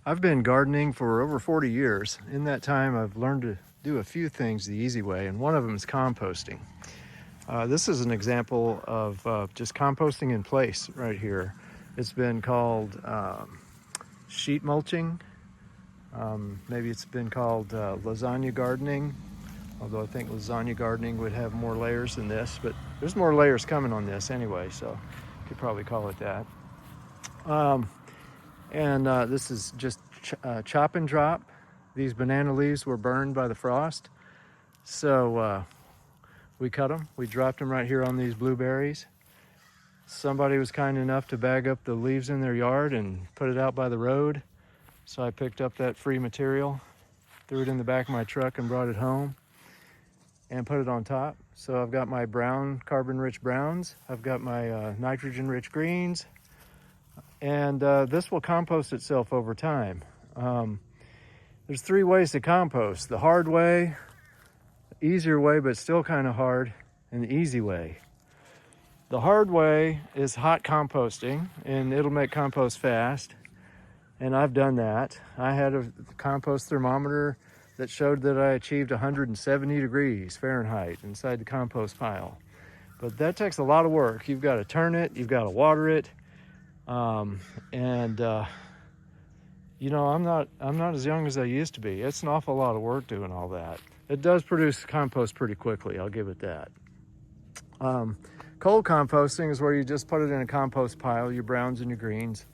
I've been gardening for over 40 years. In that time, I've learned to do a few things the easy way, and one of them is composting. This is an example of just composting in place right here. It's been called sheet mulching. Maybe it's been called lasagna gardening, although I think lasagna gardening would have more layers than this, but there's more layers coming on this anyway, so you could probably call it that. This is just chop and drop. These banana leaves were burned by the frost, so we cut them. We dropped them right here on these blueberries. Somebody was kind enough to bag up the leaves in their yard and put it out by the road, so I picked up that free material, threw it in the back of my truck and brought it home and put it on top. So I've got my brown, carbon-rich browns, I've got my nitrogen-rich greens, and this will compost itself over time. There's three ways to compost: the hard way, the easier way but still kind of hard, and the easy way. The hard way is hot composting, and it'll make compost fast, and I've done that. I had a compost thermometer that showed that I achieved 170 degrees Fahrenheit inside the compost pile. But that takes a lot of work. You've got to turn it, you've got to water it, you know, I'm not as young as I used to be. It's an awful lot of work doing all that. It does produce compost pretty quickly, I'll give it that. Cold composting is where you just put it in a compost pile, your browns and your greens,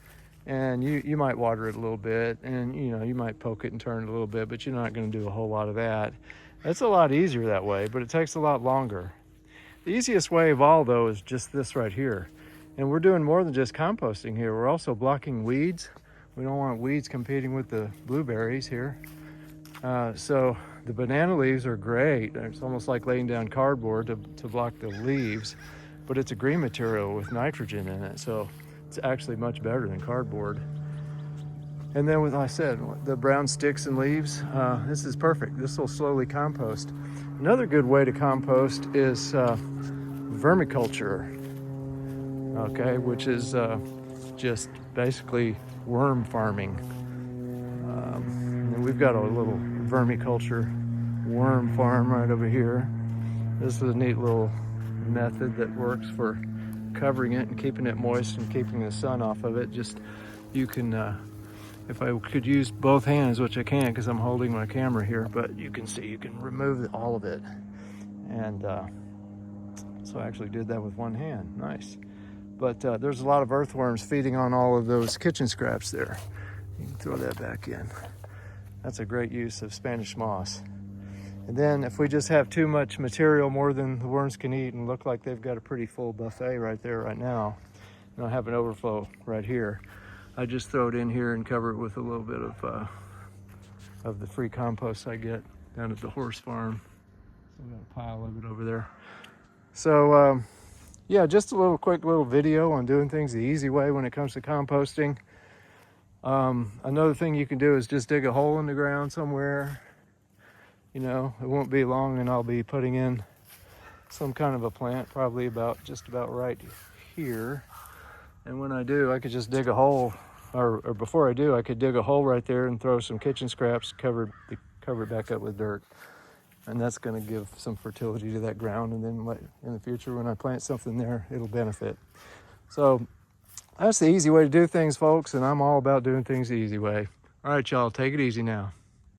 and you might water it a little bit, and you know, you might poke it and turn it a little bit, but you're not going to do a whole lot of that. It's a lot easier that way, but it takes a lot longer. The easiest way of all, though, is just this right here. And we're doing more than just composting here. We're also blocking weeds. We don't want weeds competing with the blueberries here. So the banana leaves are great. It's almost like laying down cardboard to block the leaves, but it's a green material with nitrogen in it, so it's actually much better than cardboard. And then, with, like I said, the brown sticks and leaves, this is perfect. This will slowly compost. Another good way to compost is vermiculture, okay, which is just basically worm farming. And we've got a little vermiculture worm farm right over here. This is a neat little method that works for covering it and keeping it moist and keeping the sun off of it. Just, you can, if I could use both hands, which I can't because I'm holding my camera here, but you can see you can remove all of it. And so I actually did that with one hand. Nice. But there's a lot of earthworms feeding on all of those kitchen scraps there. You can throw that back in. That's a great use of Spanish moss. And then if we just have too much material, more than the worms can eat, and look like they've got a pretty full buffet right there right now, and I have an overflow right here, I just throw it in here and cover it with a little bit of the free compost I get down at the horse farm. So we got a pile of it over there. So yeah, just a quick little video on doing things the easy way when it comes to composting. Another thing you can do is just dig a hole in the ground somewhere. You know, it won't be long and I'll be putting in some kind of a plant, probably just about right here. And when I do, I could just dig a hole, or before I do, I could dig a hole right there and throw some kitchen scraps, cover it back up with dirt. And that's going to give some fertility to that ground, and then in the future when I plant something there, it'll benefit. So that's the easy way to do things, folks, and I'm all about doing things the easy way. All right, y'all, take it easy now.